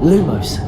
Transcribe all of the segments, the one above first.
Lumos.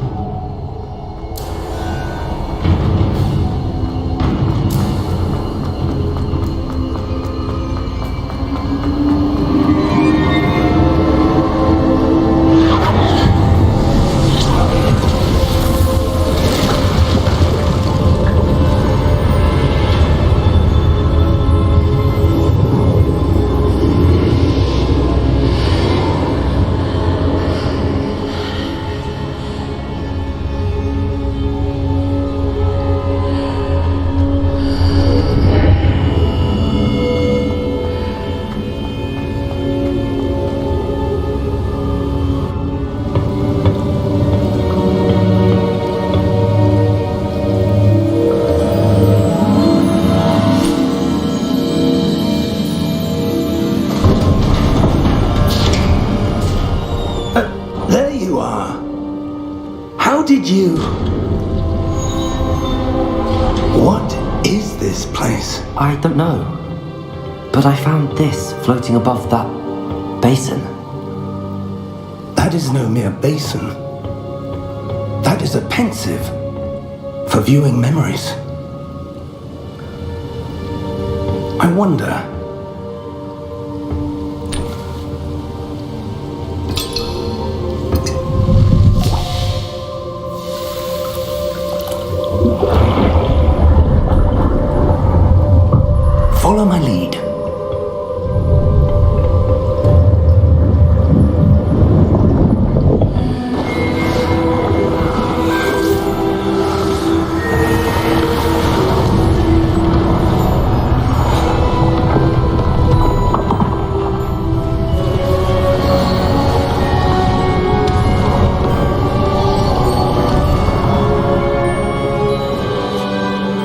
There you are. How did you... What is this place? I don't know. But I found this floating above that basin. That is no mere basin. That is a pensive for viewing memories. I wonder... Follow my lead.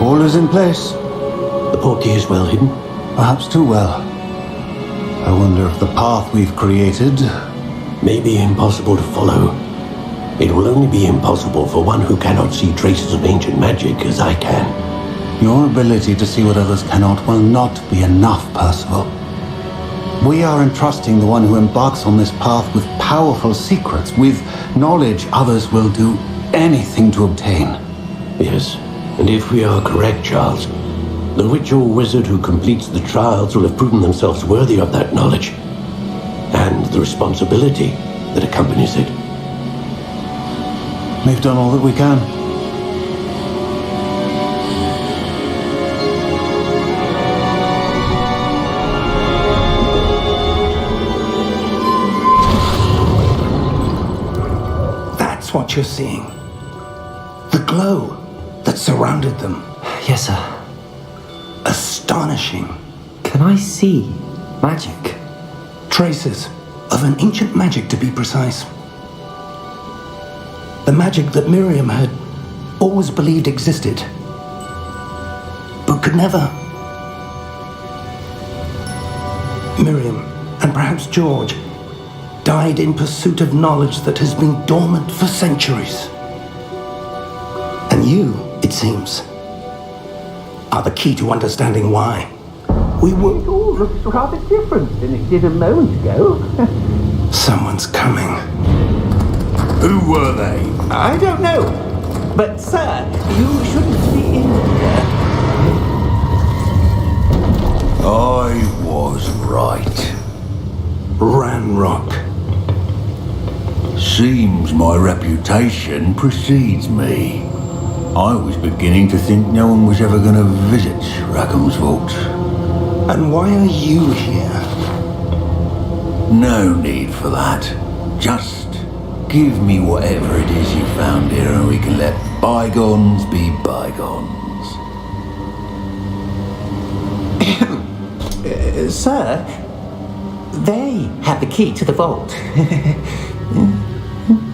All is in place. The portkey is well hidden. Perhaps too well. I wonder if the path we've created... May be impossible to follow. It will only be impossible for one who cannot see traces of ancient magic as I can. Your ability to see what others cannot will not be enough, Percival. We are entrusting the one who embarks on this path with powerful secrets, with knowledge others will do anything to obtain. Yes, and if we are correct, Charles, the witch or wizard who completes the trials will have proven themselves worthy of that knowledge, and the responsibility that accompanies it. We've done all that we can. That's what you're seeing. The glow that surrounded them. Yes, sir. Astonishing. Can I see magic? Traces of an ancient magic, to be precise. The magic that Miriam had always believed existed, but could never. Miriam, and perhaps George, died in pursuit of knowledge that has been dormant for centuries. And you, it seems, are the key to understanding why. We were... It all looks rather different than it did a moment ago. Someone's coming. Who were they? I don't know. But, sir, you shouldn't be in here. I was right. Ranrock. Seems my reputation precedes me. I was beginning to think no one was ever going to visit Rackham's vault. And why are you here? No need for that. Just give me whatever it is you found here and we can let bygones be bygones. Sir, they have the key to the vault.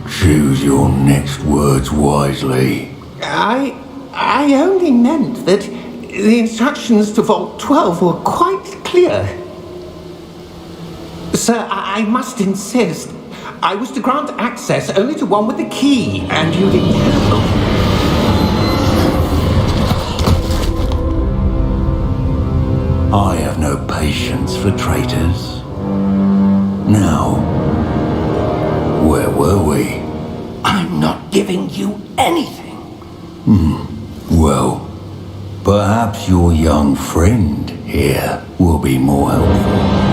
Choose your next words wisely. I only meant that the instructions to Vault 12 were quite clear. Sir, I must insist. I was to grant access only to one with the key, and you didn't have. I have no patience for traitors. Now, where were we? I'm I'm not giving you anything. Well, perhaps your young friend here will be more helpful.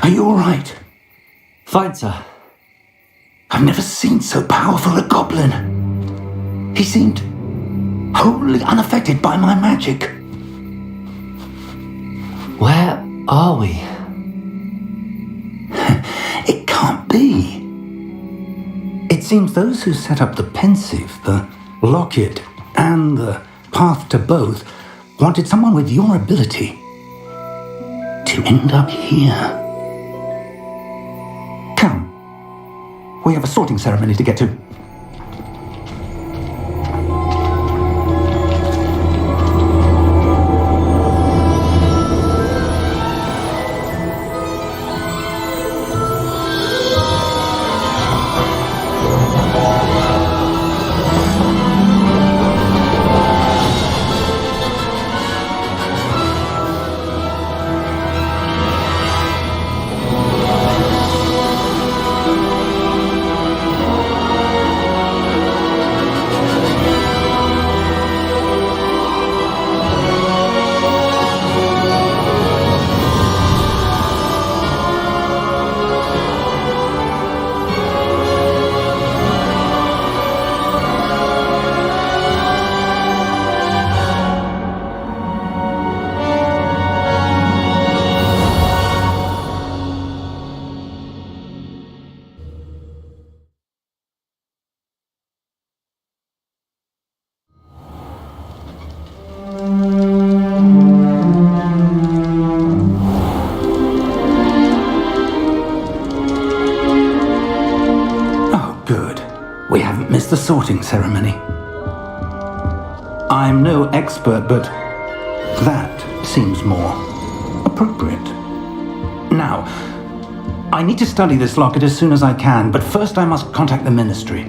Are you all right? Fine, sir. I've never seen so powerful a goblin. He seemed wholly unaffected by my magic. Where are we? It can't be. It seems those who set up the pensive, the locket, and the path to both wanted someone with your ability to end up here. Come. We have a sorting ceremony to get to. We haven't missed the sorting ceremony. I'm no expert, but that seems more appropriate. Now, I need to study this locket as soon as I can, but first I must contact the Ministry.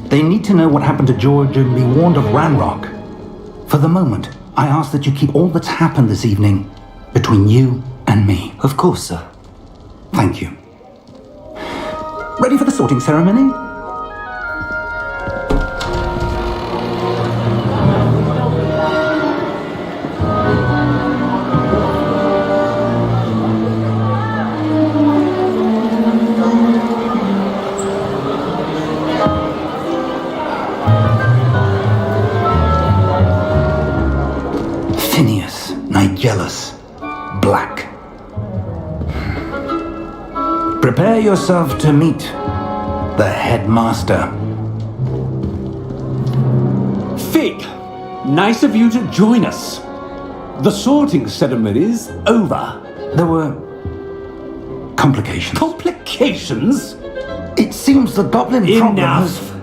They need to know what happened to George and be warned of Ranrock. For the moment, I ask that you keep all that's happened this evening between you and me. Of course, sir. Thank you. Ready for the sorting ceremony? Nigelus Black. Prepare yourself to meet the headmaster. Fig, nice of you to join us. The sorting ceremony's over. There were complications. Complications? It seems the goblin problem Enough!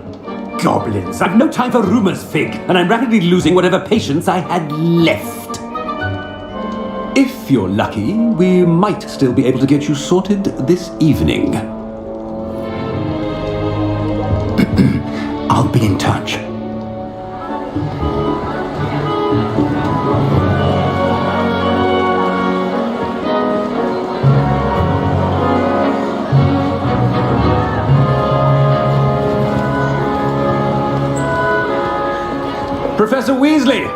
Goblins. I've no time for rumors, Fig, and I'm rapidly losing whatever patience I had left. If you're lucky, we might still be able to get you sorted this evening. I'll be in touch. Professor Weasley,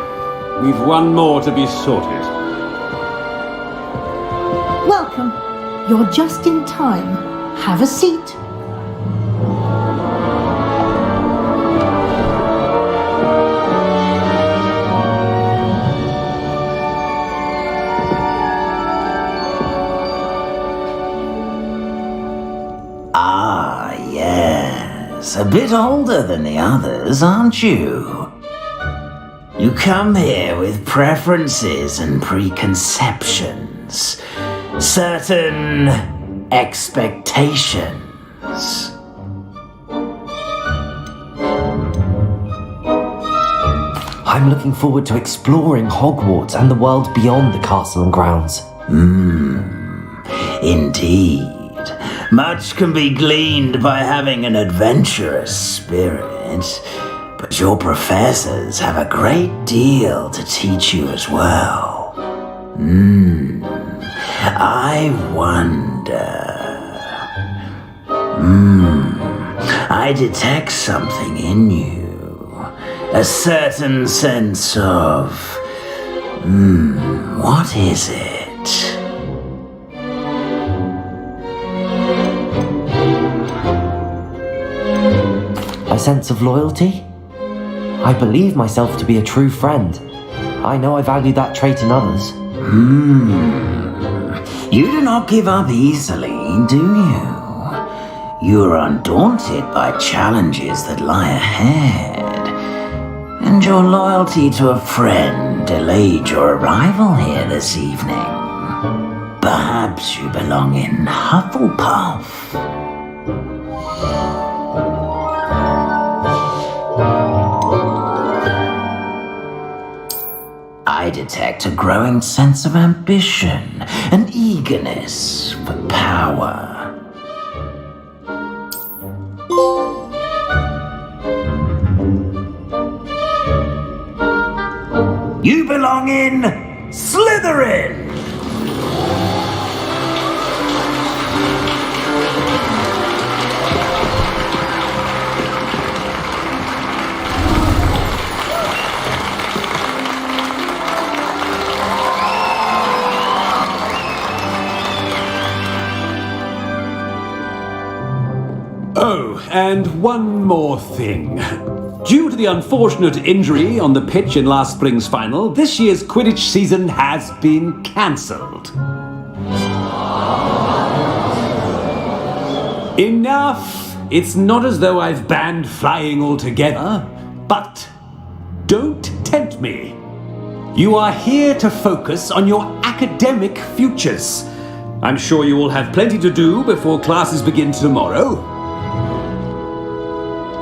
we've one more to be sorted. You're just in time. Have a seat. Ah, yes. A bit older than the others, aren't you? You come here with preferences and preconceptions. Certain expectations. I'm looking forward to exploring Hogwarts and the world beyond the castle and grounds. Indeed. Much can be gleaned by having an adventurous spirit, but your professors have a great deal to teach you as well. I wonder... I detect something in you. A certain sense of... what is it? A sense of loyalty? I believe myself to be a true friend. I know I value that trait in others. You do not give up easily, do you? You are undaunted by challenges that lie ahead. And your loyalty to a friend delayed your arrival here this evening. Perhaps you belong in Hufflepuff. I detect a growing sense of ambition and eagerness for power. You belong in Slytherin! Oh, and one more thing. Due to the unfortunate injury on the pitch in last spring's final, this year's Quidditch season has been cancelled. Enough! It's not as though I've banned flying altogether, but don't tempt me. You are here to focus on your academic futures. I'm sure you all have plenty to do before classes begin tomorrow.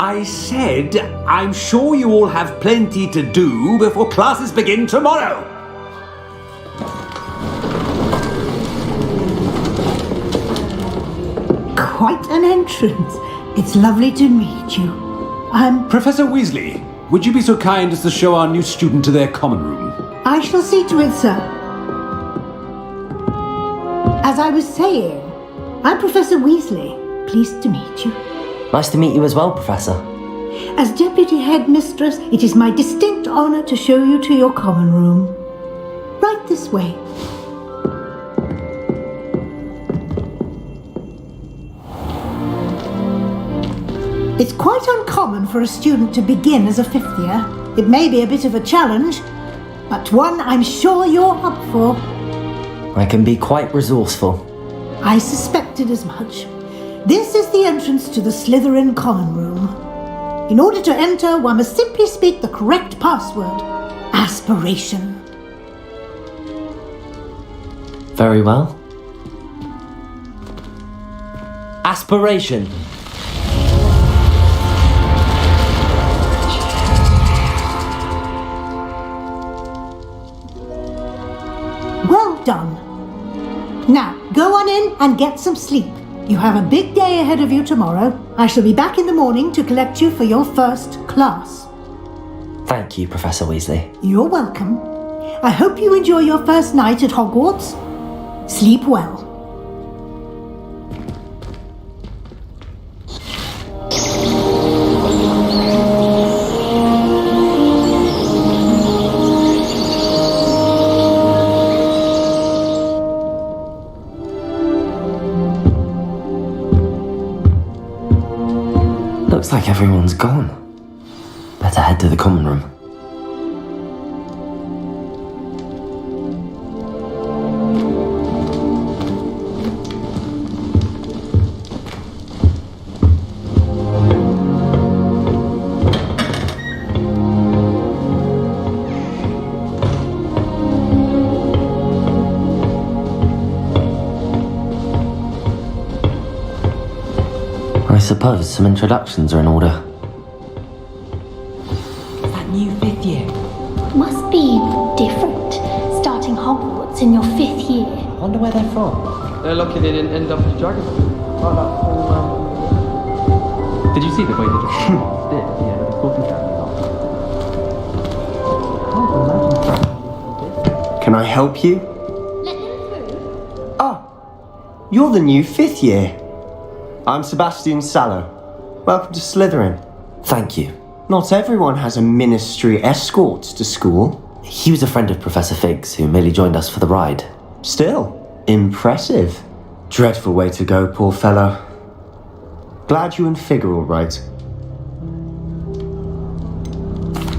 I said, I'm sure you all have plenty to do before classes begin tomorrow. Quite an entrance. It's lovely to meet you. Professor Weasley, would you be so kind as to show our new student to their common room? I shall see to it, sir. As I was saying, I'm Professor Weasley. Pleased to meet you. Nice to meet you as well, Professor. As Deputy Headmistress, it is my distinct honor to show you to your common room. Right this way. It's quite uncommon for a student to begin as a fifth year. It may be a bit of a challenge, but one I'm sure you're up for. I can be quite resourceful. I suspected as much. This is the entrance to the Slytherin common room. In order to enter, one must simply speak the correct password. Aspiration. Very well. Aspiration. Well done. Now, go on in and get some sleep. You have a big day ahead of you tomorrow. I shall be back in the morning to collect you for your first class. Thank you, Professor Weasley. You're welcome. I hope you enjoy your first night at Hogwarts. Sleep well. Better head to the common room. I suppose some introductions are in order. That new 5th year. Must be different, starting Hogwarts in your 5th year. I wonder where they're from. They're lucky they didn't end up in the dragon. Did you see the way they just did at the end of the talking character? Can I help you? Let them through. Oh, you're the new 5th year. I'm Sebastian Sallow. Welcome to Slytherin. Thank you. Not everyone has a ministry escort to school. He was a friend of Professor Fig's who merely joined us for the ride. Still, impressive. Dreadful way to go, poor fellow. Glad you and Fig are all right.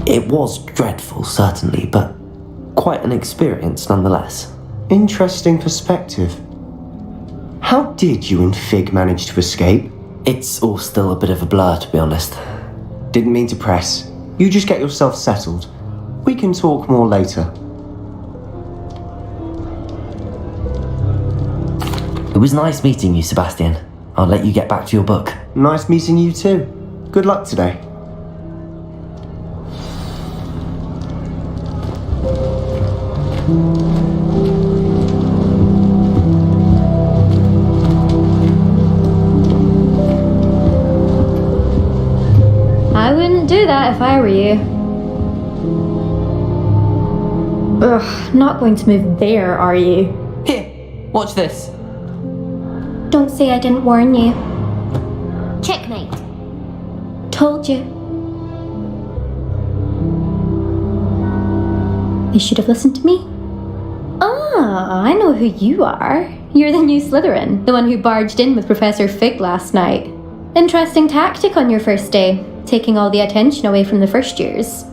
It was dreadful, certainly, but quite an experience nonetheless. Interesting perspective. How did you and Fig manage to escape? It's all still a bit of a blur, to be honest. Didn't mean to press. You just get yourself settled. We can talk more later. It was nice meeting you, Sebastian. I'll let you get back to your book. Nice meeting you too. Good luck today. I wouldn't do that if I were you. Ugh, not going to move there, are you? Here, watch this. Don't say I didn't warn you. Checkmate. Told you. You should have listened to me. Ah, I know who you are. You're the new Slytherin, the one who barged in with Professor Fig last night. Interesting tactic on your first day, taking all the attention away from the first years.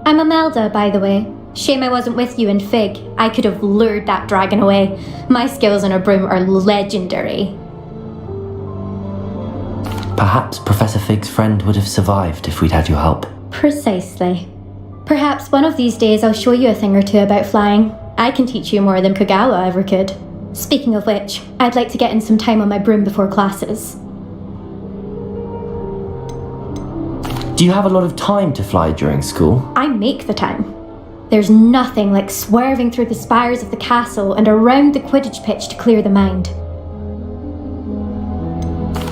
I'm Imelda, by the way. Shame I wasn't with you and Fig. I could have lured that dragon away. My skills on a broom are legendary. Perhaps Professor Fig's friend would have survived if we'd had your help. Precisely. Perhaps one of these days I'll show you a thing or two about flying. I can teach you more than Kagawa ever could. Speaking of which, I'd like to get in some time on my broom before classes. Do you have a lot of time to fly during school? I make the time. There's nothing like swerving through the spires of the castle and around the Quidditch pitch to clear the mind.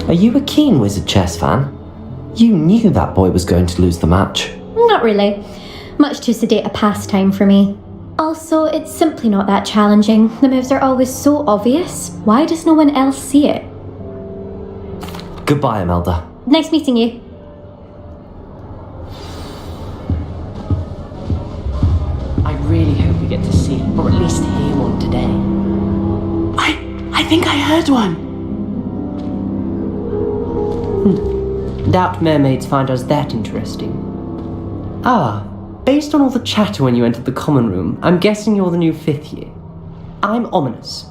Are you a keen Wizard chess fan? You knew that boy was going to lose the match. Not really. Much too sedate a pastime for me. Also, it's simply not that challenging. The moves are always so obvious. Why does no one else see it? Goodbye, Imelda. Nice meeting you. I really hope we get to see, or at least hear one today. I think I heard one. Doubt mermaids find us that interesting. Ah, based on all the chatter when you entered the common room, I'm guessing you're the new 5th year. I'm Ominous.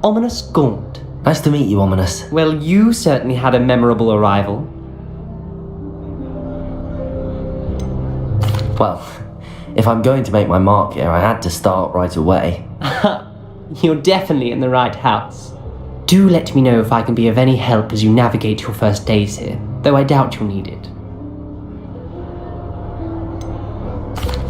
Ominous Gaunt. Nice to meet you, Ominous. Well, you certainly had a memorable arrival. Well, if I'm going to make my mark here, I had to start right away. You're definitely in the right house. Do let me know if I can be of any help as you navigate your first days here, though I doubt you'll need it.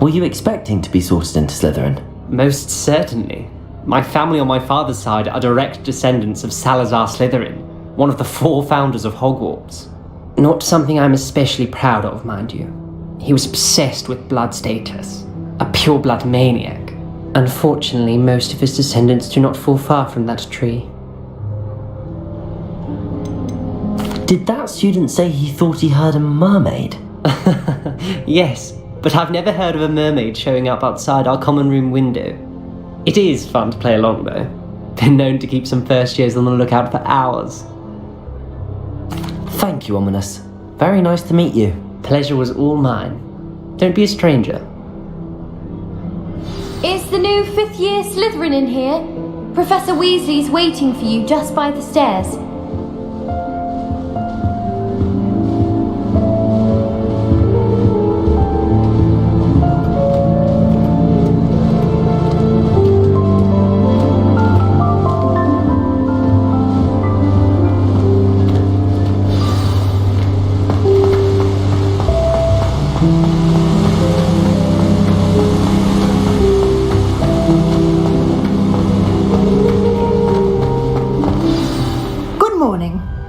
Were you expecting to be sorted into Slytherin? Most certainly. My family on my father's side are direct descendants of Salazar Slytherin, one of the 4 founders of Hogwarts. Not something I'm especially proud of, mind you. He was obsessed with blood status, a pure-blood maniac. Unfortunately, most of his descendants do not fall far from that tree. Did that student say he thought he heard a mermaid? Yes, but I've never heard of a mermaid showing up outside our common room window. It is fun to play along, though. Been known to keep some first years on the lookout for hours. Thank you, Ominous. Very nice to meet you. Pleasure was all mine. Don't be a stranger. Is the new 5th year Slytherin in here? Professor Weasley's waiting for you just by the stairs.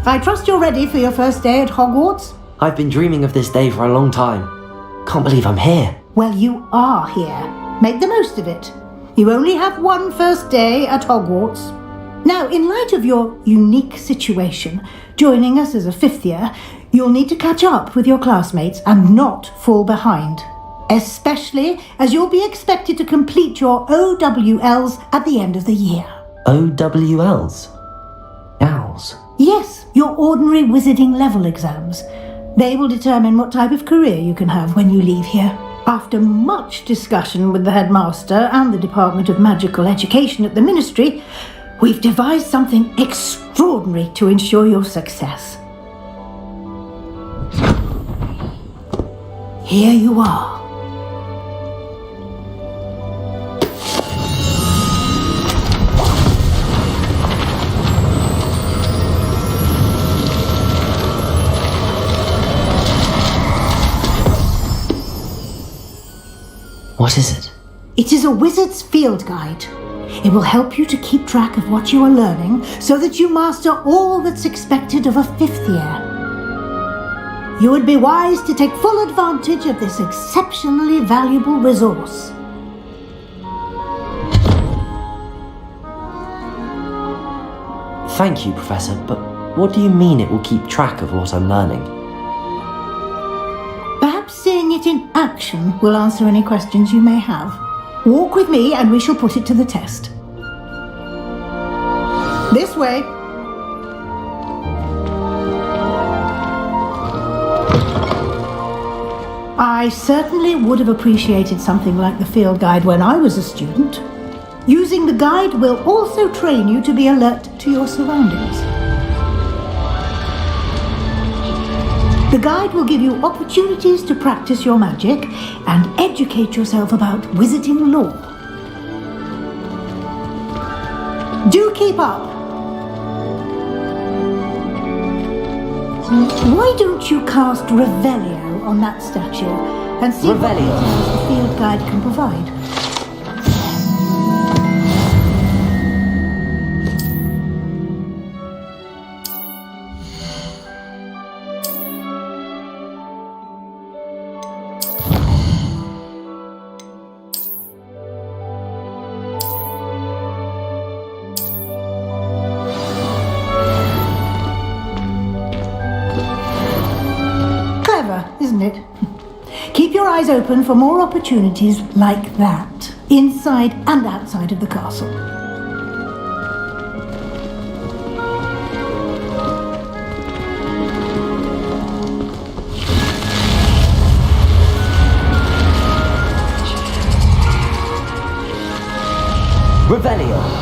I trust you're ready for your first day at Hogwarts? I've been dreaming of this day for a long time. Can't believe I'm here. Well, you are here. Make the most of it. You only have one first day at Hogwarts. Now, in light of your unique situation, joining us as a 5th year, you'll need to catch up with your classmates and not fall behind. Especially as you'll be expected to complete your OWLs at the end of the year. OWLs? Owls? Yes, your ordinary wizarding level exams. They will determine what type of career you can have when you leave here. After much discussion with the headmaster and the Department of Magical Education at the Ministry, we've devised something extraordinary to ensure your success. Here you are. What is it? It is a wizard's field guide. It will help you to keep track of what you are learning so that you master all that's expected of a 5th year. You would be wise to take full advantage of this exceptionally valuable resource. Thank you, Professor, but what do you mean it will keep track of what I'm learning? Perhaps seeing it in action will answer any questions you may have. Walk with me and we shall put it to the test. This way. I certainly would have appreciated something like the field guide when I was a student. Using the guide will also train you to be alert to your surroundings. The guide will give you opportunities to practice your magic and educate yourself about wizarding lore. Do keep up! Why don't you cast Revelio on that statue and see what details the field guide can provide? Isn't it? Keep your eyes open for more opportunities like that, inside and outside of the castle. Revelio!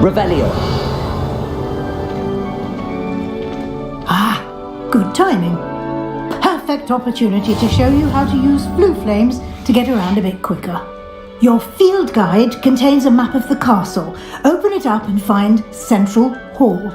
Revelio. Ah, good timing. Perfect opportunity to show you how to use blue flames to get around a bit quicker. Your field guide contains a map of the castle. Open it up and find Central Hall.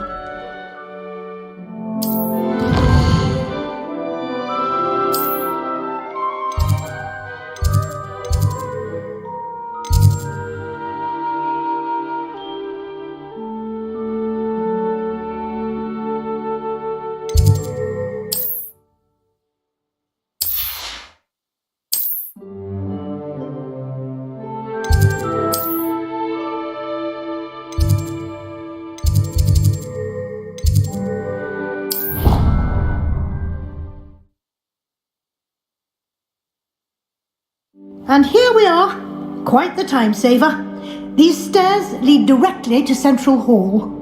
and here we are. Quite the time saver. These stairs lead directly to Central Hall.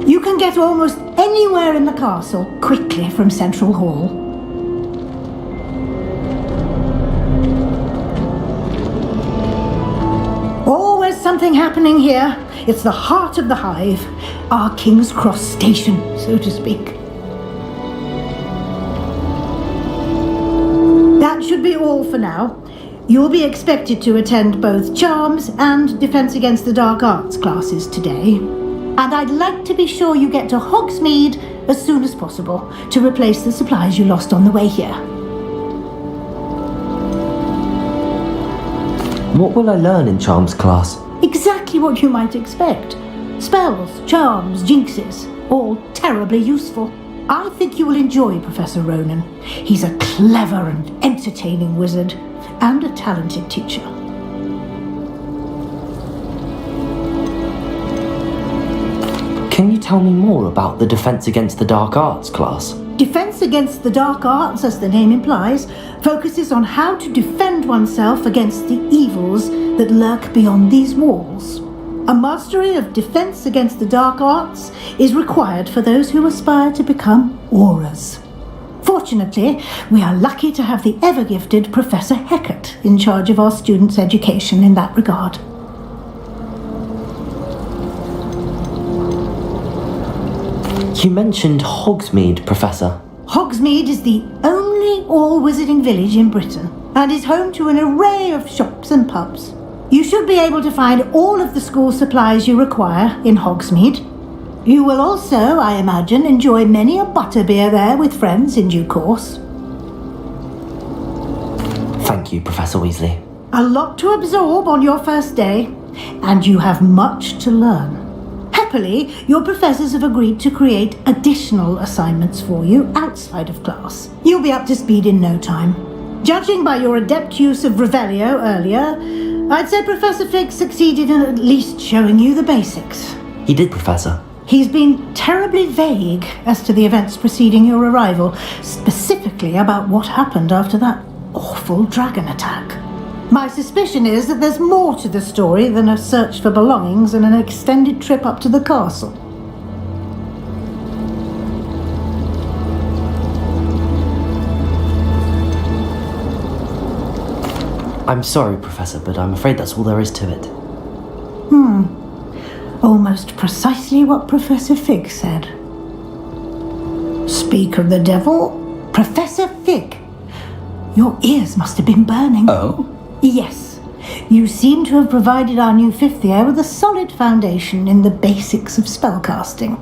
You can get almost anywhere in the castle quickly from Central Hall. Always something happening here. It's the heart of the hive, our King's Cross station, so to speak. That should be all for now. You'll be expected to attend both Charms and Defense Against the Dark Arts classes today. And I'd like to be sure you get to Hogsmeade as soon as possible to replace the supplies you lost on the way here. What will I learn in Charms class? Exactly what you might expect. Spells, charms, jinxes, all terribly useful. I think you will enjoy Professor Ronan. He's a clever and entertaining wizard, and a talented teacher. Can you tell me more about the Defense Against the Dark Arts class? Defense Against the Dark Arts, as the name implies, focuses on how to defend oneself against the evils that lurk beyond these walls. A mastery of Defense Against the Dark Arts is required for those who aspire to become auras. Fortunately, we are lucky to have the ever-gifted Professor Hecat in charge of our students' education in that regard. You mentioned Hogsmeade, Professor. Hogsmeade is the only all-wizarding village in Britain and is home to an array of shops and pubs. You should be able to find all of the school supplies you require in Hogsmeade. You will also, I imagine, enjoy many a butterbeer there with friends in due course. Thank you, Professor Weasley. A lot to absorb on your first day, and you have much to learn. Happily, your professors have agreed to create additional assignments for you outside of class. You'll be up to speed in no time. Judging by your adept use of Revelio earlier, I'd say Professor Fig succeeded in at least showing you the basics. He did, Professor. He's been terribly vague as to the events preceding your arrival, specifically about what happened after that awful dragon attack. My suspicion is that there's more to the story than a search for belongings and an extended trip up to the castle. I'm sorry, Professor, but I'm afraid that's all there is to it. Almost precisely what Professor Fig said. Speak of the devil, Professor Fig. Your ears must have been burning. Oh? Yes. You seem to have provided our new fifth year with a solid foundation in the basics of spellcasting.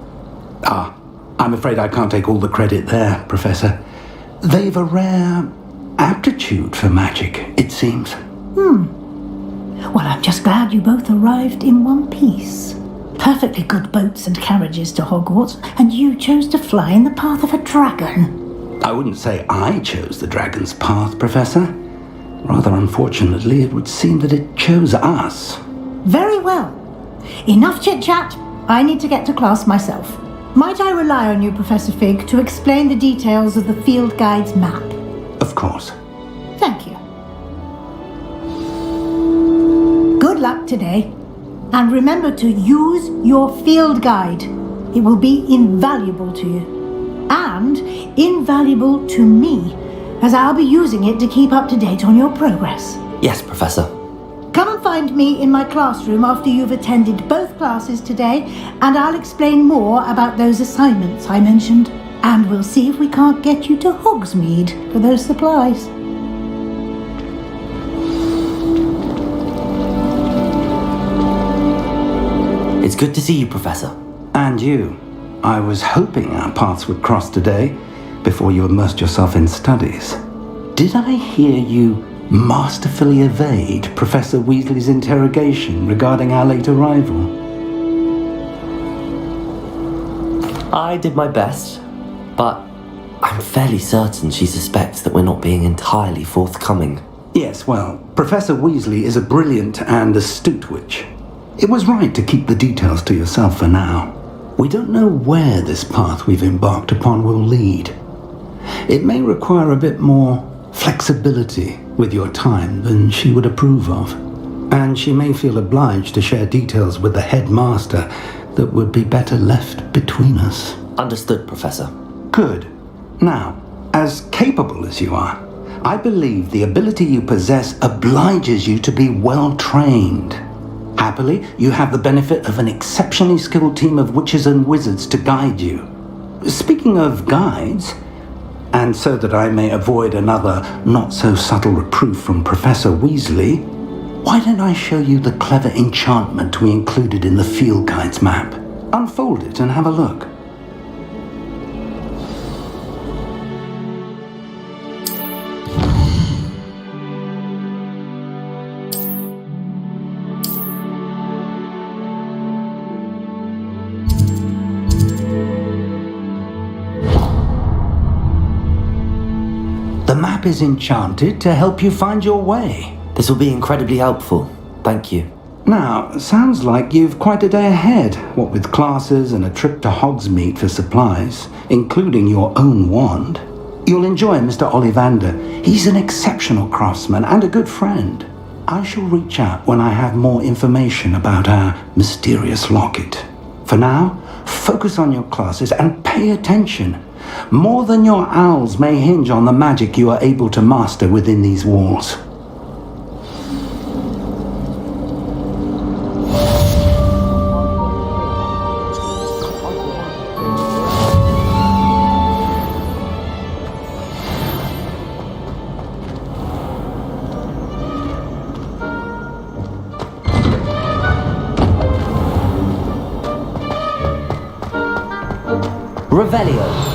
I'm afraid I can't take all the credit there, Professor. They've a rare aptitude for magic, it seems. Well, I'm just glad you both arrived in one piece. Perfectly good boats and carriages to Hogwarts, and you chose to fly in the path of a dragon. I wouldn't say I chose the dragon's path, Professor. Rather unfortunately, it would seem that it chose us. Very well. Enough chit-chat. I need to get to class myself. Might I rely on you, Professor Fig, to explain the details of the field guide's map? Of course. Thank you. Good luck today. And remember to use your field guide. It will be invaluable to you. And invaluable to me, as I'll be using it to keep up to date on your progress. Yes, Professor. Come and find me in my classroom after you've attended both classes today, and I'll explain more about those assignments I mentioned. And we'll see if we can't get you to Hogsmeade for those supplies. It's good to see you, Professor. And you. I was hoping our paths would cross today, before you immersed yourself in studies. Did I hear you masterfully evade Professor Weasley's interrogation regarding our late arrival? I did my best, but I'm fairly certain she suspects that we're not being entirely forthcoming. Yes, well, Professor Weasley is a brilliant and astute witch. It was right to keep the details to yourself for now. We don't know where this path we've embarked upon will lead. It may require a bit more flexibility with your time than she would approve of. And she may feel obliged to share details with the headmaster that would be better left between us. Understood, Professor. Good. Now, as capable as you are, I believe the ability you possess obliges you to be well trained. Happily, you have the benefit of an exceptionally skilled team of witches and wizards to guide you. Speaking of guides, and so that I may avoid another not-so-subtle reproof from Professor Weasley, why don't I show you the clever enchantment we included in the field guide's map? Unfold it and have a look. The map is enchanted to help you find your way. This will be incredibly helpful. Thank you. Now, sounds like you've quite a day ahead, what with classes and a trip to Hogsmeade for supplies, including your own wand. You'll enjoy Mr. Ollivander. He's an exceptional craftsman and a good friend. I shall reach out when I have more information about our mysterious locket. For now, focus on your classes and pay attention. More than your owls may hinge on the magic you are able to master within these walls. Revelio.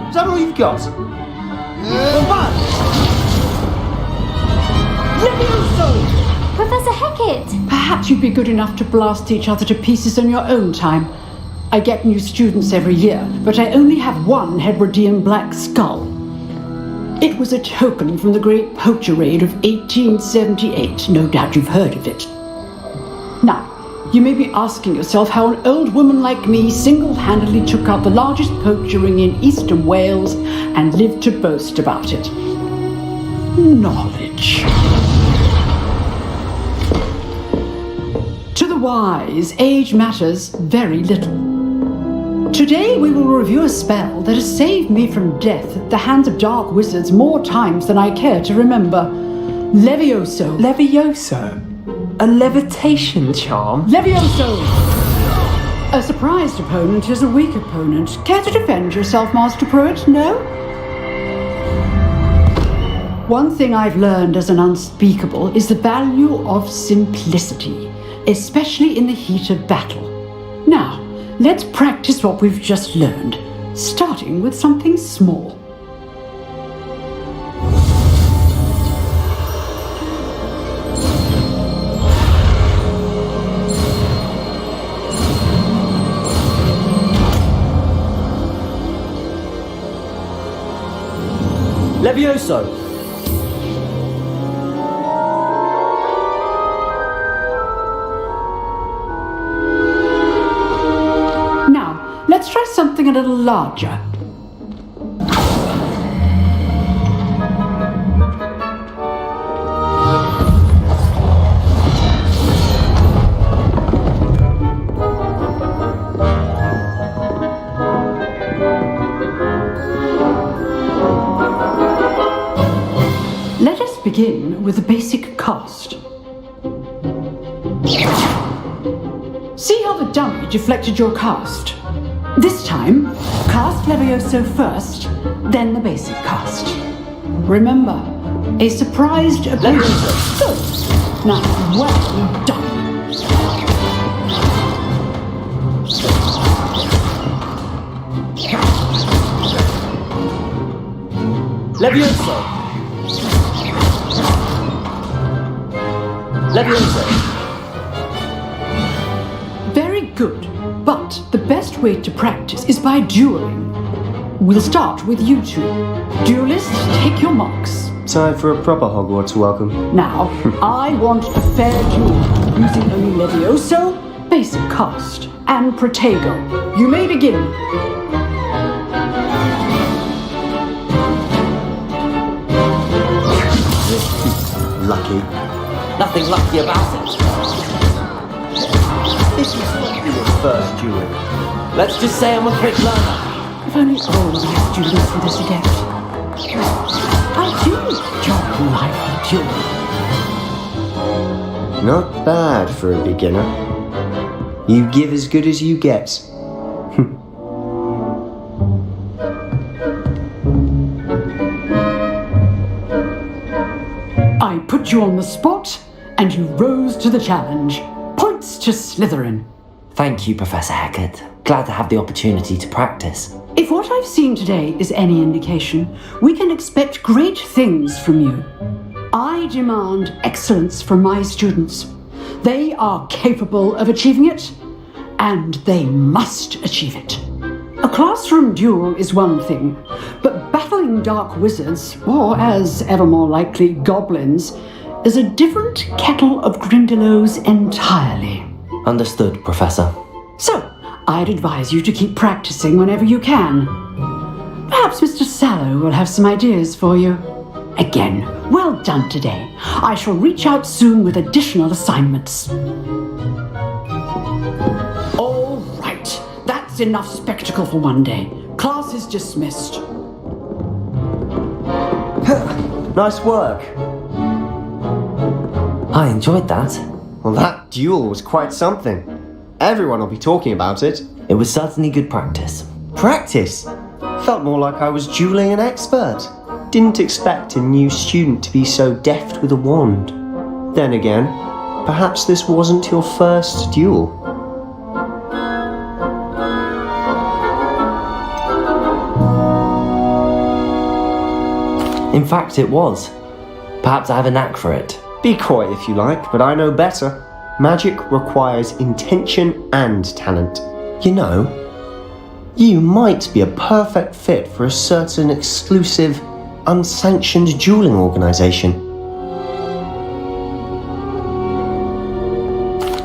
Is that all you've got? Professor Hecat! Perhaps you'd be good enough to blast each other to pieces on your own time. I get new students every year, but I only have one Hebridean black skull. It was a token from the Great Poacher Raid of 1878. No doubt you've heard of it. Now, you may be asking yourself how an old woman like me single-handedly took out the largest poacher ring in eastern Wales and lived to boast about it. Knowledge. To the wise, age matters very little. Today we will review a spell that has saved me from death at the hands of dark wizards more times than I care to remember. Levioso. Levioso? A levitation charm? Levioso! A surprised opponent is a weak opponent. Care to defend yourself, Master Pruitt? No? One thing I've learned as an unspeakable is the value of simplicity, especially in the heat of battle. Now, let's practice what we've just learned, starting with something small. Levioso! Now, let's try something a little larger. Let us begin with the basic cast. See how the dummy deflected your cast? This time, cast Levioso first, then the basic cast. Remember, a surprised ability. Good. Now, well done. Levioso! Levioso! Very good. But the best way to practice is by dueling. We'll start with you two. Duelists, take your marks. Time for a proper Hogwarts welcome. Now, I want a fair duel, using only Levioso, basic cast, and Protego. You may begin. Lucky. Nothing lucky about it. This is not your first duel. Let's just say I'm a quick learner. If only all of your students were this adept. I do enjoy life duel. Not bad for a beginner. You give as good as you get. I put you on the spot, and you rose to the challenge. Points to Slytherin. Thank you, Professor Hecat. Glad to have the opportunity to practice. If what I've seen today is any indication, we can expect great things from you. I demand excellence from my students. They are capable of achieving it, and they must achieve it. A classroom duel is one thing, but battling dark wizards, or as ever more likely, goblins, is a different kettle of Grindylows entirely. Understood, Professor. So, I'd advise you to keep practicing whenever you can. Perhaps Mr. Sallow will have some ideas for you. Again, well done today. I shall reach out soon with additional assignments. All right, that's enough spectacle for one day. Class is dismissed. Nice work. I enjoyed that. Well, that duel was quite something. Everyone will be talking about it. It was certainly good practice. Practice? Felt more like I was dueling an expert. Didn't expect a new student to be so deft with a wand. Then again, perhaps this wasn't your first duel. In fact, it was. Perhaps I have a knack for it. Be coy if you like, but I know better. Magic requires intention and talent. You know, you might be a perfect fit for a certain exclusive, unsanctioned dueling organization.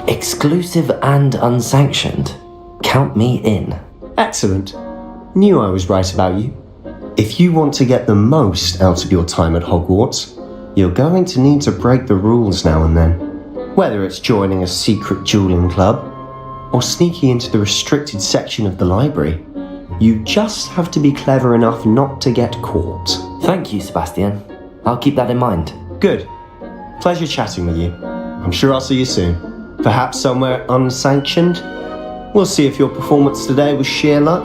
Exclusive and unsanctioned? Count me in. Excellent. Knew I was right about you. If you want to get the most out of your time at Hogwarts, you're going to need to break the rules now and then. Whether it's joining a secret dueling club, or sneaking into the restricted section of the library, you just have to be clever enough not to get caught. Thank you, Sebastian. I'll keep that in mind. Good. Pleasure chatting with you. I'm sure I'll see you soon. Perhaps somewhere unsanctioned? We'll see if your performance today was sheer luck,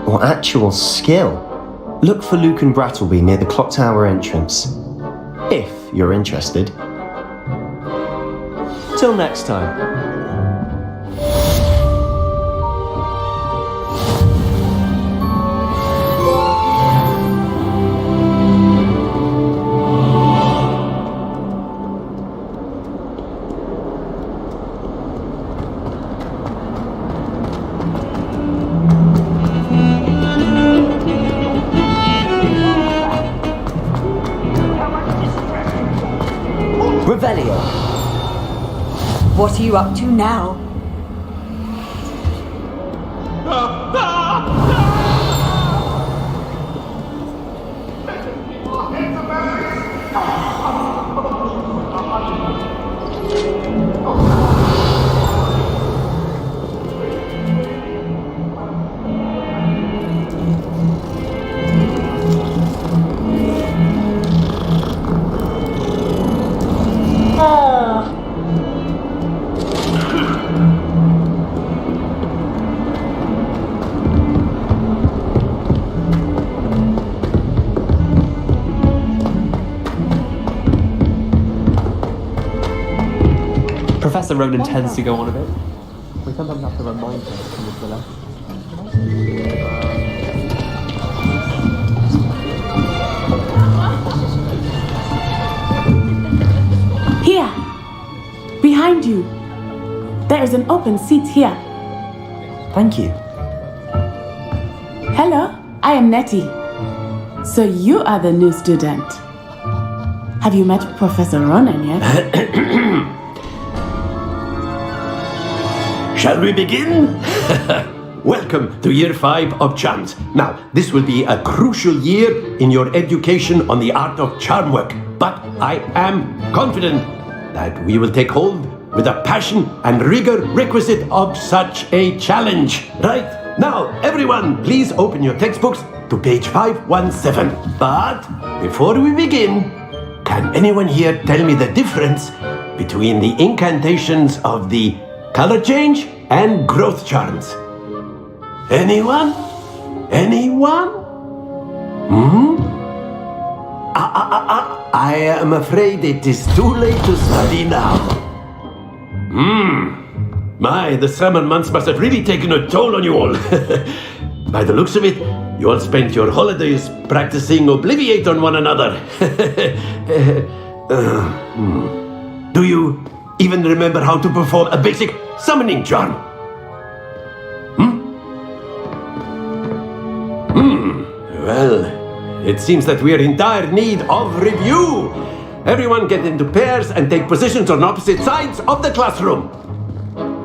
or actual skill. Look for Luke and Brattleby near the clock tower entrance. If you're interested. Till next time. Revelio. What are you up to now? Professor Ronan tends to go on a bit. We sometimes have to remind her to come to the left. behind you. There is an open seat here. Thank you. Hello, I am Nettie. So you are the new student. Have you met Professor Ronan yet? Shall we begin? Welcome to Year 5 of Charms. Now, this will be a crucial year in your education on the art of charm work. But I am confident that we will take hold with the passion and rigor requisite of such a challenge. Right? Now, everyone, please open your textbooks to page 517. But before we begin, can anyone here tell me the difference between the incantations of the color change and growth charms? Anyone? Anyone? I am afraid it is too late to study now. My, the summer months must have really taken a toll on you all. By the looks of it, you all spent your holidays practicing Obliviate on one another. Do you even remember how to perform a basic summoning charm? Well, it seems that we are in dire need of review. Everyone get into pairs and take positions on opposite sides of the classroom.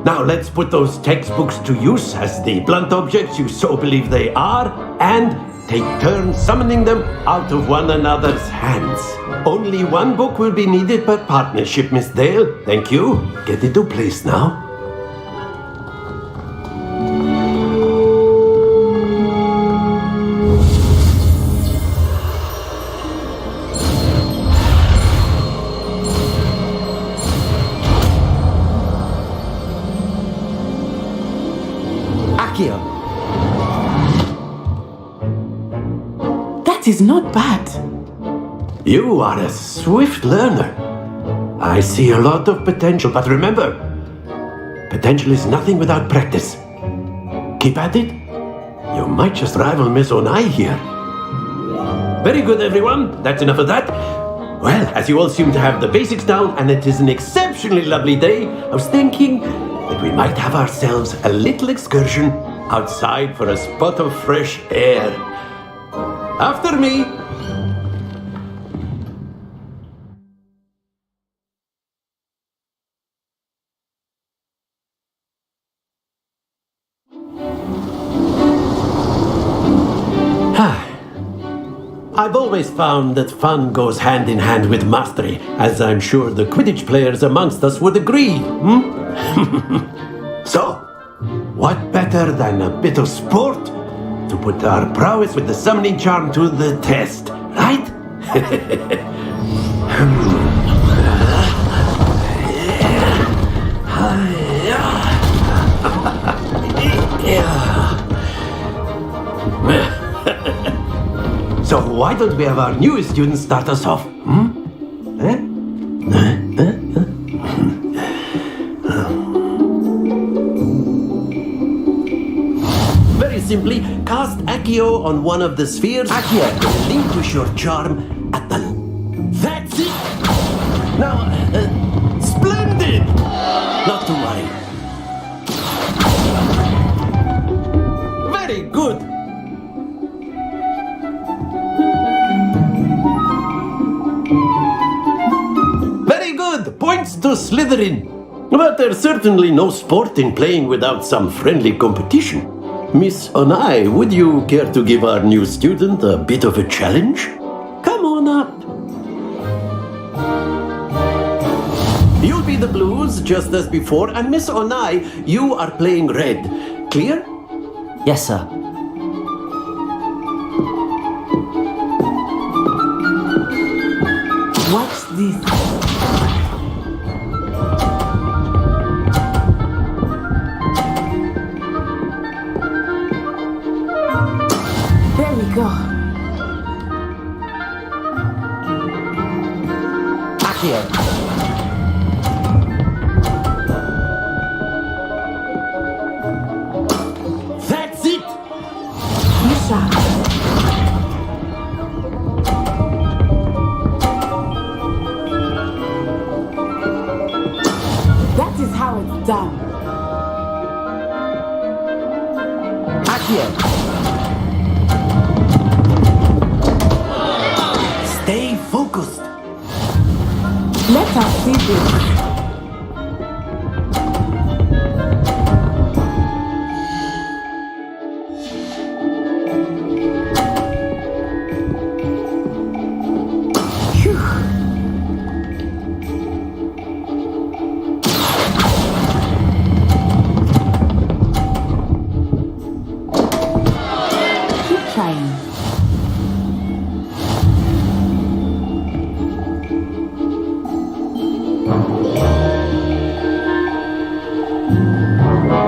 Now let's put those textbooks to use as the blunt objects you so believe they are, and take turns summoning them out of one another's hands. Only one book will be needed per partnership, Miss Dale. Thank you. Get into place now. That is not bad. You are a swift learner. I see a lot of potential, but remember, potential is nothing without practice. Keep at it. You might just rival Miss Onai here. Very good, everyone. That's enough of that. Well, as you all seem to have the basics down, and it is an exceptionally lovely day, I was thinking that we might have ourselves a little excursion outside for a spot of fresh air. After me. I've always found that fun goes hand in hand with mastery, as I'm sure the Quidditch players amongst us would agree. So, what better than a bit of sport to put our prowess with the summoning charm to the test, right? So why don't we have our newest student start us off? Very simply, cast Accio on one of the spheres. Accio, relinquish your charm at the... That's it! Now, splendid! Not to worry. Very good! Very good! Points to Slytherin. But there's certainly no sport in playing without some friendly competition. Miss Onai, would you care to give our new student a bit of a challenge? Come on up. You'll be the blues, just as before, and Miss Onai, you are playing red. Clear? Yes, sir. What's this? There we go. Accio. That's it! done. Accio! Stay focused. Let us see this.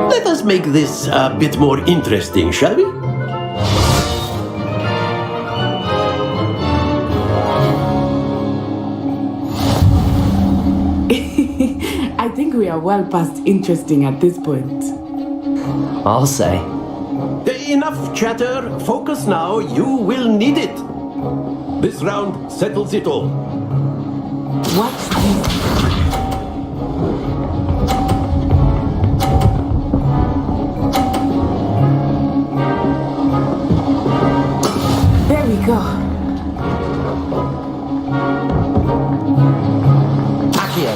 Let us make this a bit more interesting, shall we? I think we are well past interesting at this point. I'll say. Enough chatter. Focus now. You will need it. This round settles it all. Watch this. There we go. Accio!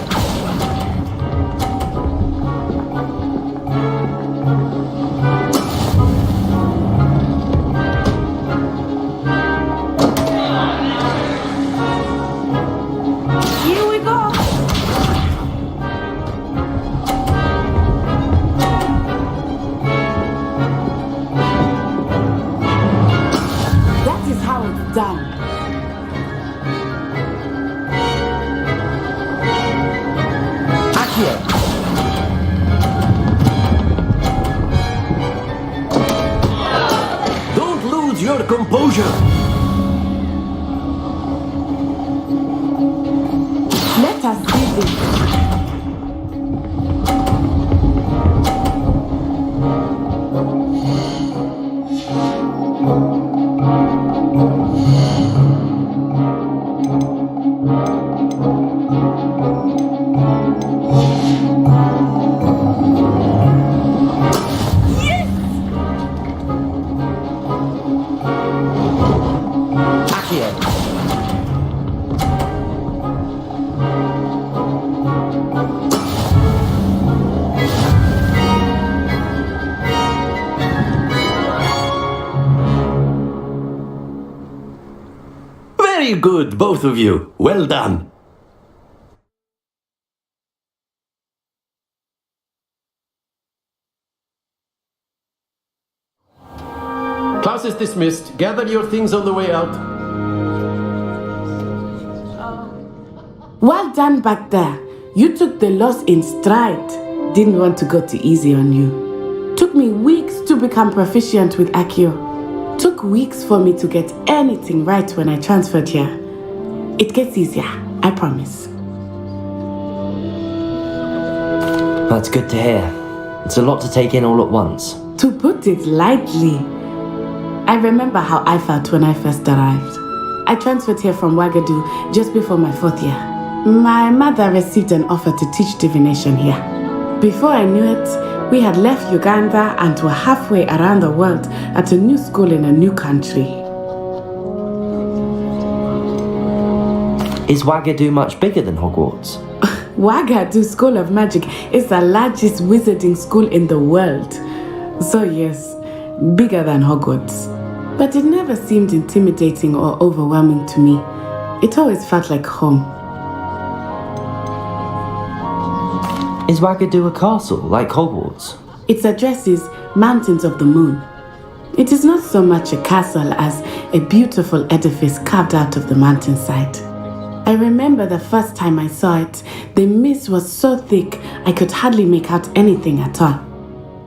Done. Accio! Don't lose your composure. Let us see this. Very good, both of you. Well done. Class is dismissed. Gather your things on the way out. Well done back there. You took the loss in stride. Didn't want to go too easy on you. Took me weeks to become proficient with Accio. Took weeks for me to get anything right when I transferred here. It gets easier, I promise. That's good to hear. It's a lot to take in all at once. To put it lightly, I remember how I felt when I first arrived. I transferred here from Wagadu just before my 4th year. My mother received an offer to teach divination here. Before I knew it, we had left Uganda and were halfway around the world at a new school in a new country. Is Wagadu much bigger than Hogwarts? Wagadu School of Magic is the largest wizarding school in the world. So yes, bigger than Hogwarts. But it never seemed intimidating or overwhelming to me. It always felt like home. Is Wagadu a castle, like Hogwarts? Its address is Mountains of the Moon. It is not so much a castle as a beautiful edifice carved out of the mountainside. I remember the first time I saw it, the mist was so thick I could hardly make out anything at all.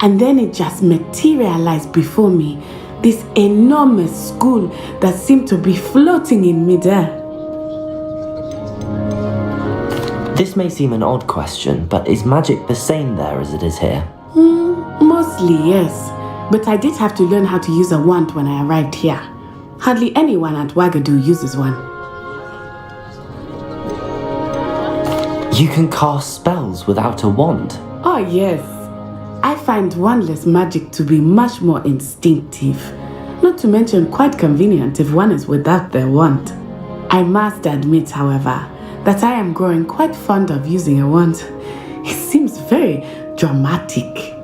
And then it just materialized before me, this enormous school that seemed to be floating in midair. This may seem an odd question, but is magic the same there as it is here? Mostly, yes. But I did have to learn how to use a wand when I arrived here. Hardly anyone at Wagadu uses one. You can cast spells without a wand? Oh, yes. I find wandless magic to be much more instinctive. Not to mention quite convenient if one is without their wand. I must admit, however, that I am growing quite fond of using a wand. It seems very dramatic.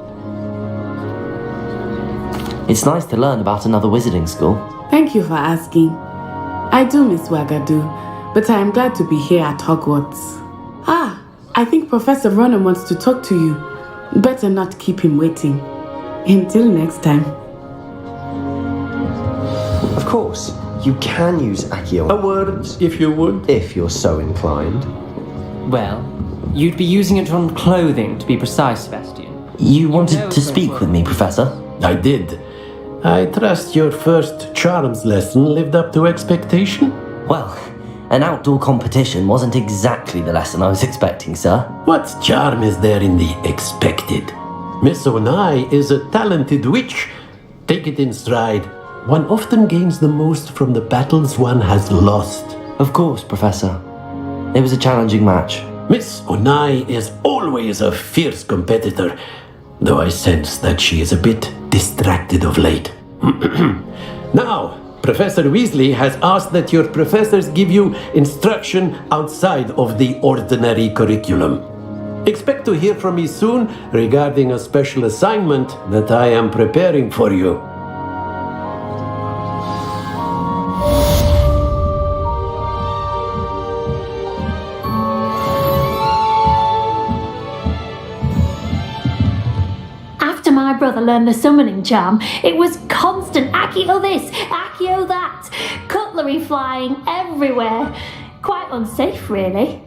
It's nice to learn about another wizarding school. Thank you for asking. I do miss Wagadu, but I am glad to be here at Hogwarts. Ah, I think Professor Ronan wants to talk to you. Better not keep him waiting. Until next time. Of course, you can use Accio. A word, if you would. If you're so inclined. Well, you'd be using it on clothing, to be precise, Sebastian. You wanted to speak with me, Professor? I did. I trust your first charms lesson lived up to expectation? Well, an outdoor competition wasn't exactly the lesson I was expecting, sir. What charm is there in the expected? Miss Onai is a talented witch. Take it in stride. One often gains the most from the battles one has lost. Of course, Professor. It was a challenging match. Miss Onai is always a fierce competitor, though I sense that she is a bit distracted of late. Now, Professor Weasley has asked that your professors give you instruction outside of the ordinary curriculum. Expect to hear from me soon regarding a special assignment that I am preparing for you. After my brother learned the summoning charm, it was constant Accio this, Accio that, cutlery flying everywhere. Quite unsafe, really.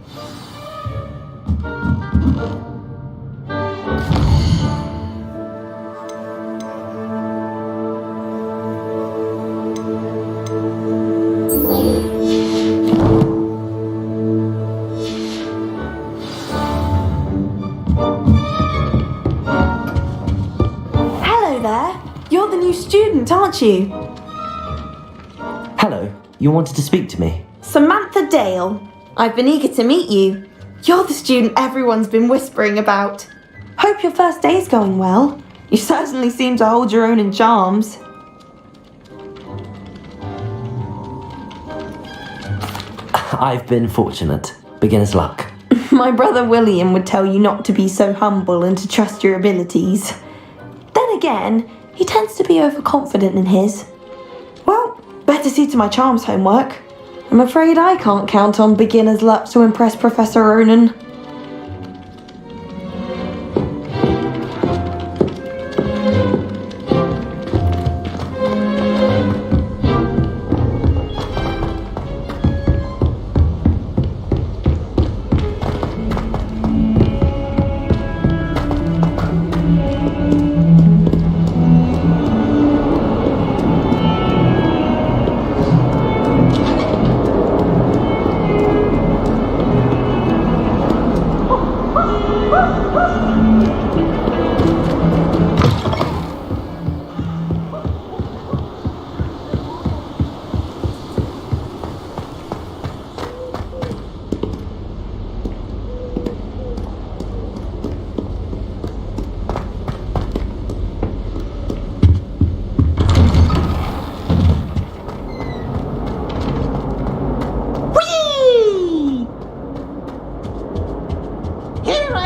You're the new student, aren't you? Hello, you wanted to speak to me? Samantha Dale. I've been eager to meet you. You're the student everyone's been whispering about. Hope your first day's going well. You certainly seem to hold your own in charms. I've been fortunate. Beginner's luck. My brother William would tell you not to be so humble and to trust your abilities. Then again, he tends to be overconfident in his. Well, better see to my charms homework. I'm afraid I can't count on beginner's luck to impress Professor Ronan.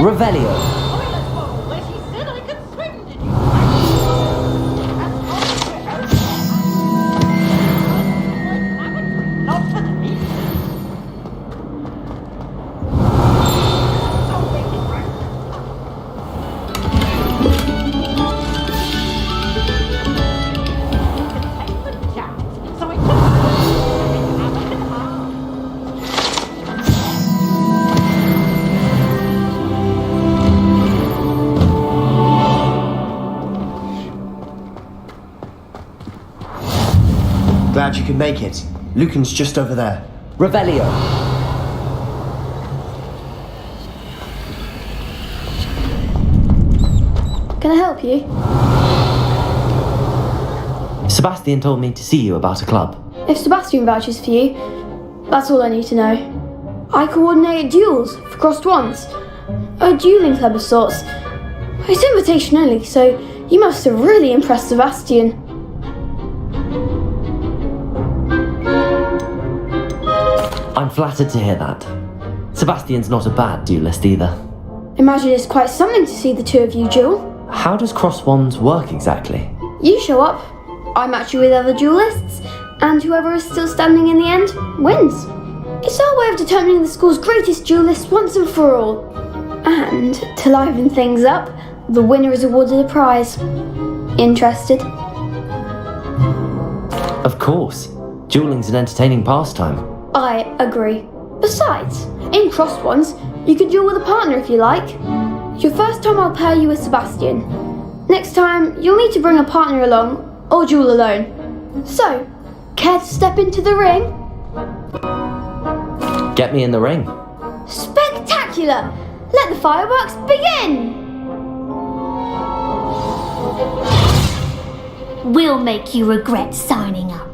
Revelio. Glad you could make it. Lucan's just over there. Revelio. Can I help you? Sebastian told me to see you about a club. If Sebastian vouches for you, that's all I need to know. I coordinate duels for crossed wands. A dueling club of sorts. It's invitation only, so you must have really impressed Sebastian. I'm flattered to hear that. Sebastian's not a bad duelist either. Imagine it's quite something to see the two of you duel. How does cross wands work exactly? You show up, I match you with other duelists, and whoever is still standing in the end wins. It's our way of determining the school's greatest duelist once and for all. And to liven things up, the winner is awarded a prize. Interested? Of course. Dueling's an entertaining pastime. I agree. Besides, in crossed ones, you can duel with a partner if you like. Your first time I'll pair you with Sebastian. Next time, you'll need to bring a partner along, or duel alone. So, care to step into the ring? Get me in the ring. Spectacular! Let the fireworks begin! We'll make you regret signing up.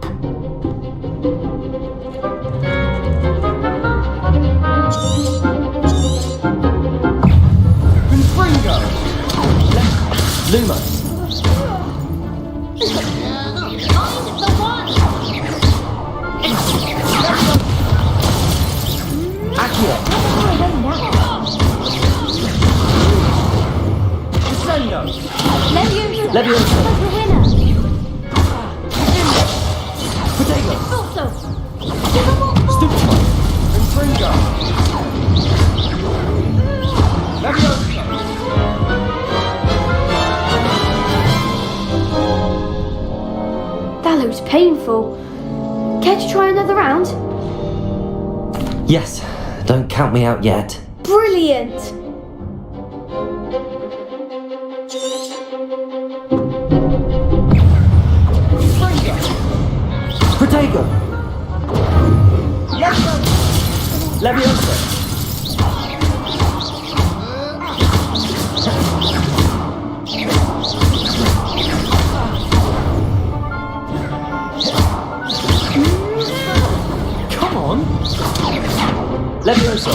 Lumos. Accio. Incendio. Levioso. Potato. Stupefy. Infringo. Levioso. That looks painful. Care to try another round? Yes, don't count me out yet. Brilliant! Protego! Levioso! Come on! Levioso!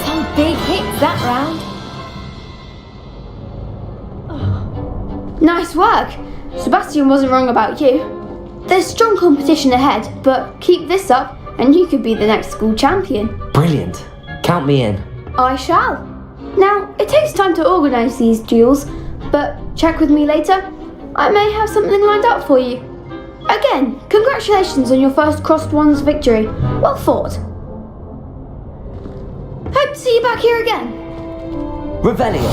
Some big hits that round. Nice work. Sebastian wasn't wrong about you. There's strong competition ahead, but keep this up and you could be the next school champion. Brilliant. Count me in. I shall. Now, it takes time to organise these duels, but check with me later. I may have something lined up for you. Again, congratulations on your first Crossed Wands victory. Well fought. Hope to see you back here again. Revelio.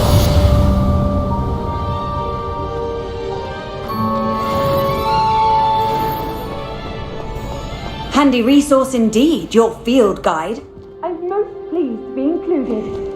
Handy resource indeed, your field guide. I'm most pleased to be included.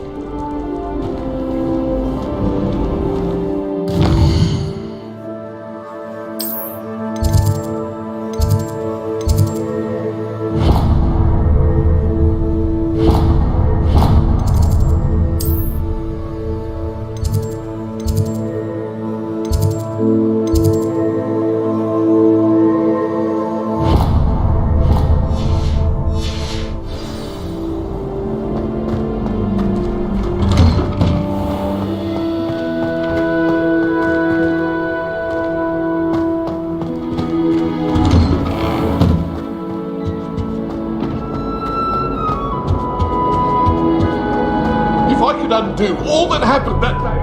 Undo all that happened that day.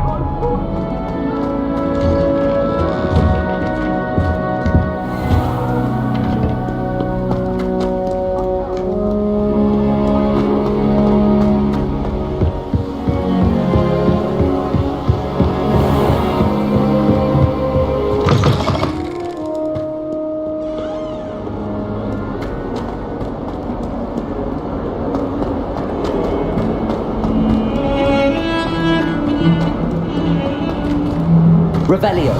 Revelio.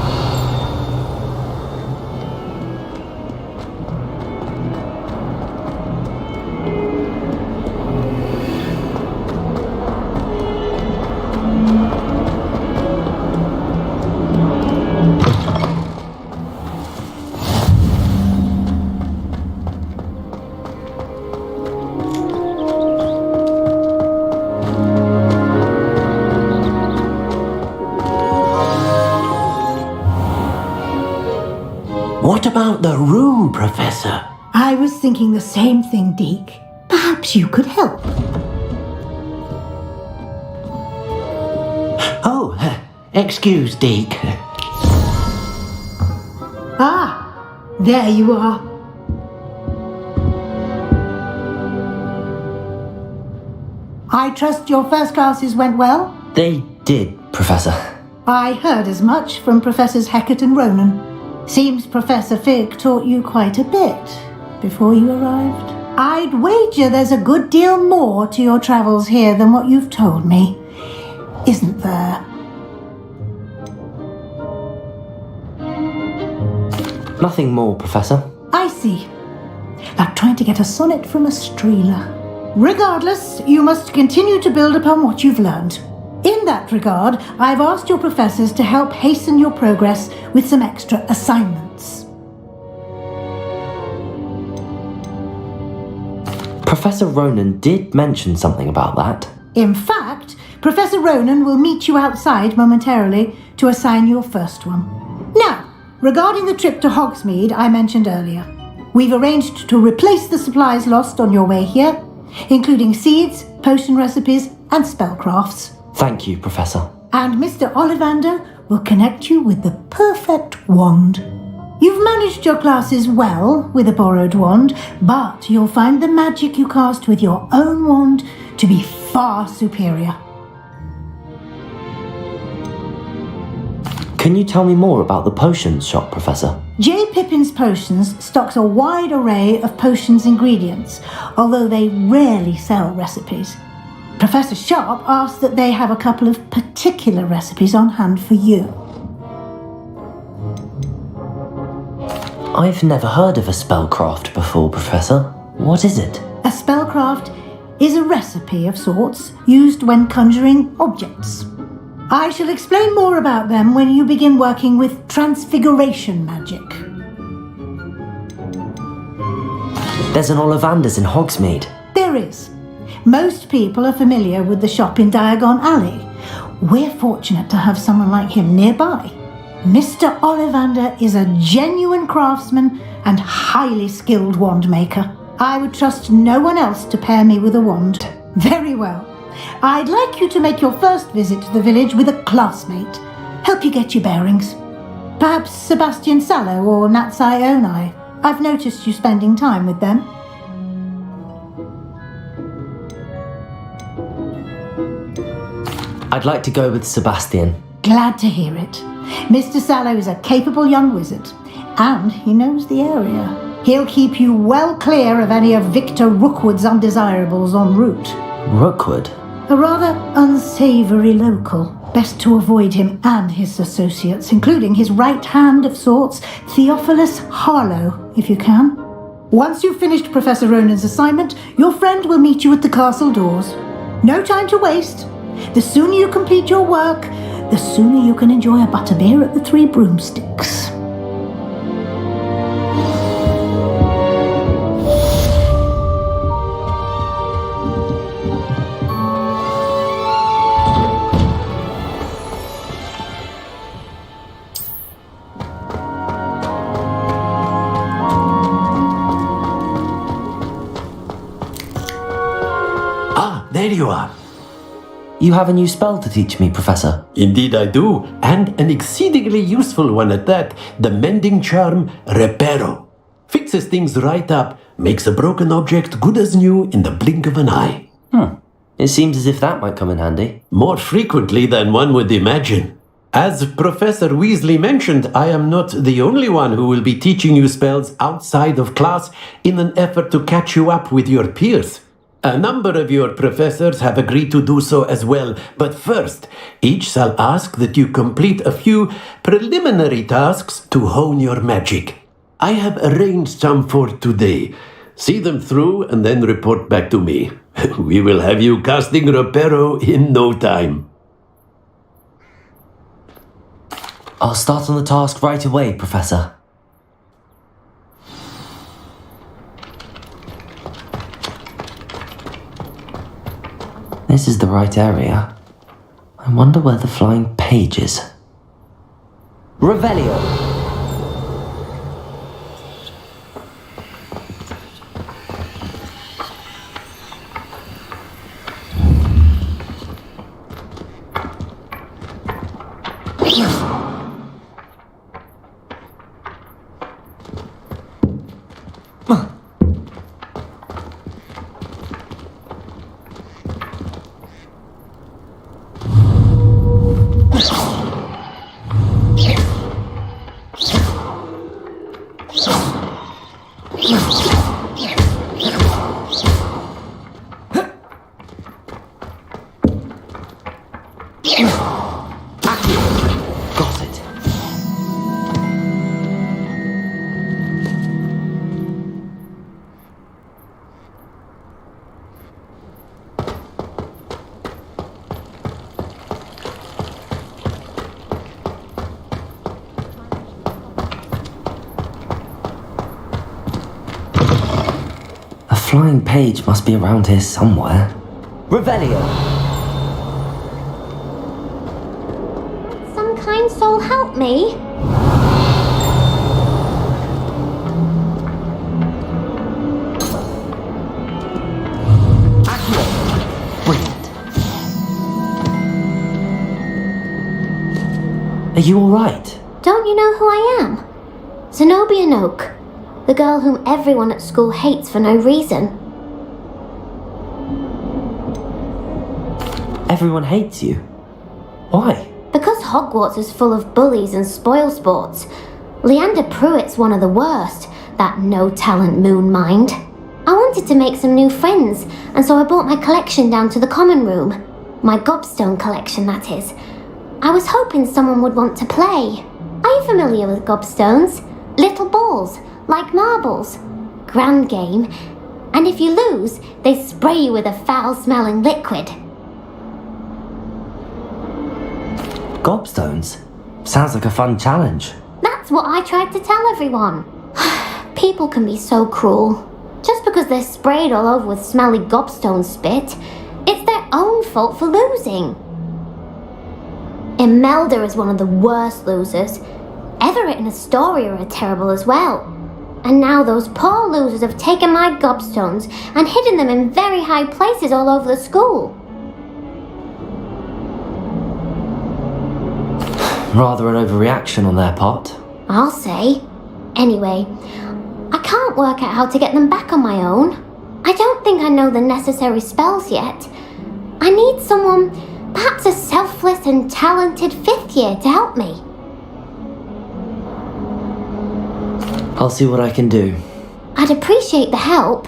What about the room, Professor? I was thinking the same thing, Deke. Perhaps you could help. Oh, excuse, Deke. Ah, there you are. I trust your first classes went well? They did, Professor. I heard as much from Professors Hecat and Ronan. Seems Professor Fig taught you quite a bit before you arrived. I'd wager there's a good deal more to your travels here than what you've told me. Isn't there? Nothing more, Professor. I see. Like trying to get a sonnet from a streeler. Regardless, you must continue to build upon what you've learned. In that regard, I've asked your professors to help hasten your progress with some extra assignments. Professor Ronan did mention something about that. In fact, Professor Ronan will meet you outside momentarily to assign your first one. Now, regarding the trip to Hogsmeade I mentioned earlier, we've arranged to replace the supplies lost on your way here, including seeds, potion recipes, and spellcrafts. Thank you, Professor. And Mr. Ollivander will connect you with the perfect wand. You've managed your classes well with a borrowed wand, but you'll find the magic you cast with your own wand to be far superior. Can you tell me more about the potions shop, Professor? J. Pippin's Potions stocks a wide array of potions ingredients, although they rarely sell recipes. Professor Sharp asked that they have a couple of particular recipes on hand for you. I've never heard of a spellcraft before, Professor. What is it? A spellcraft is a recipe of sorts used when conjuring objects. I shall explain more about them when you begin working with transfiguration magic. There's an Ollivander's in Hogsmeade. There is. Most people are familiar with the shop in Diagon Alley. We're fortunate to have someone like him nearby. Mr. Ollivander is a genuine craftsman and highly skilled wand maker. I would trust no one else to pair me with a wand. Very well. I'd like you to make your first visit to the village with a classmate. Help you get your bearings. Perhaps Sebastian Sallow or Natsai Onai. I've noticed you spending time with them. I'd like to go with Sebastian. Glad to hear it. Mr. Sallow is a capable young wizard, and he knows the area. He'll keep you well clear of any of Victor Rookwood's undesirables en route. Rookwood? A rather unsavoury local. Best to avoid him and his associates, including his right hand of sorts, Theophilus Harlow, if you can. Once you've finished Professor Ronan's assignment, your friend will meet you at the castle doors. No time to waste. The sooner you complete your work, the sooner you can enjoy a butterbeer at the Three Broomsticks. There you are. You have a new spell to teach me, Professor. Indeed I do, and an exceedingly useful one at that. The mending charm Reparo. Fixes things right up, makes a broken object good as new in the blink of an eye. It seems as if that might come in handy. More frequently than one would imagine. As Professor Weasley mentioned, I am not the only one who will be teaching you spells outside of class in an effort to catch you up with your peers. A number of your professors have agreed to do so as well, but first, each shall ask that you complete a few preliminary tasks to hone your magic. I have arranged some for today. See them through and then report back to me. We will have you casting Reparo in no time. I'll start on the task right away, Professor. This is the right area. I wonder where the flying page is. Revelio! Got it. A flying page must be around here somewhere. Revelio! Some kind soul help me. Are you alright? Don't you know who I am? Zenobia Noak, the girl whom everyone at school hates for no reason. Everyone hates you. Why? Because Hogwarts is full of bullies and spoilsports. Leander Pruitt's one of the worst, that no-talent moon mind. I wanted to make some new friends, and so I brought my collection down to the common room. My gobstone collection, that is. I was hoping someone would want to play. Are you familiar with gobstones? Little balls, like marbles. Grand game. And if you lose, they spray you with a foul-smelling liquid. Gobstones? Sounds like a fun challenge. That's what I tried to tell everyone. People can be so cruel. Just because they're sprayed all over with smelly gobstone spit, it's their own fault for losing. Imelda is one of the worst losers. Everett and Astoria are terrible as well. And now those poor losers have taken my gobstones and hidden them in very high places all over the school. Rather an overreaction on their part. I'll say. Anyway, I can't work out how to get them back on my own. I don't think I know the necessary spells yet. I need someone, perhaps a selfless and talented 5th year to help me. I'll see what I can do. I'd appreciate the help.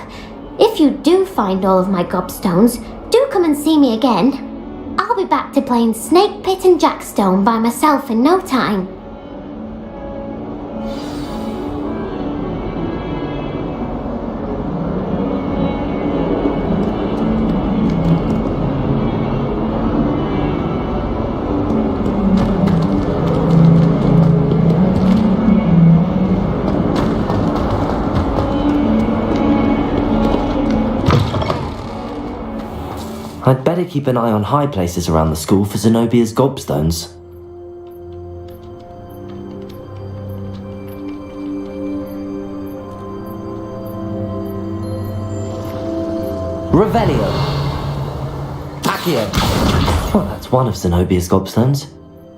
If you do find all of my gobstones, do come and see me again. I'll be back to playing Snake Pit and Jackstone by myself in no time. I'd better keep an eye on high places around the school for Zenobia's gobstones. Revelio! Accio! Well, that's one of Zenobia's gobstones.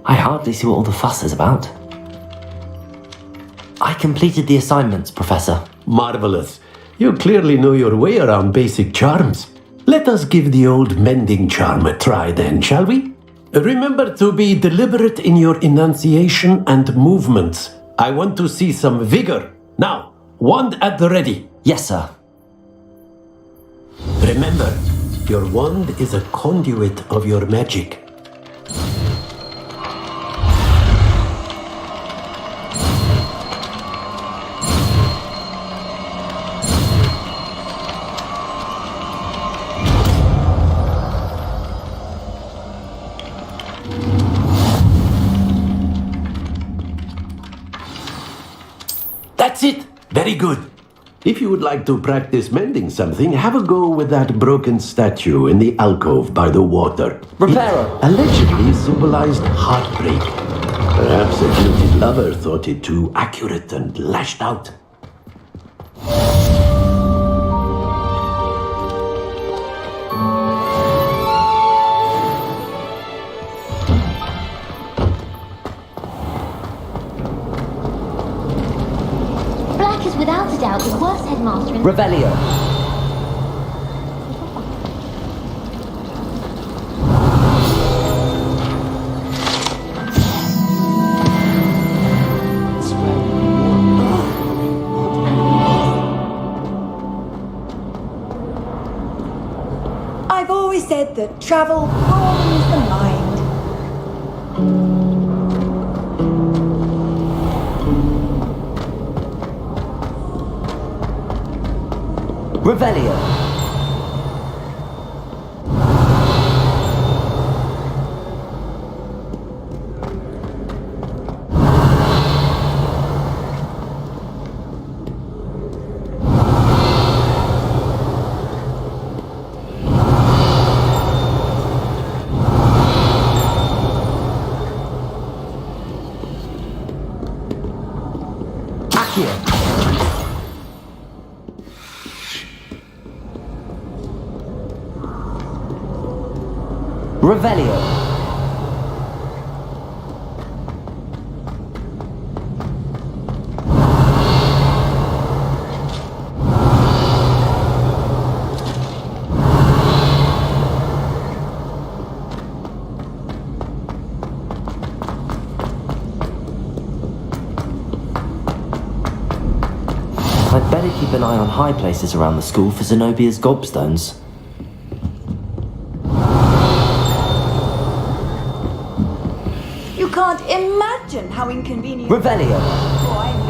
I hardly see what all the fuss is about. I completed the assignments, Professor. Marvelous. You clearly know your way around basic charms. Let us give the old mending charm a try then, shall we? Remember to be deliberate in your enunciation and movements. I want to see some vigor. Now, wand at the ready. Yes, sir. Remember, your wand is a conduit of your magic. That's it! Very good. If you would like to practice mending something, have a go with that broken statue in the alcove by the water. Reparo! It allegedly symbolized heartbreak. Perhaps a guilty lover thought it too accurate and lashed out. Without a doubt, the worst headmaster in... Revelio! said that travel broadens the mind. Revelio. Revelio. I'd better keep an eye on high places around the school for Zenobia's gobstones. You can't imagine how inconvenient. Revelio. Oh, I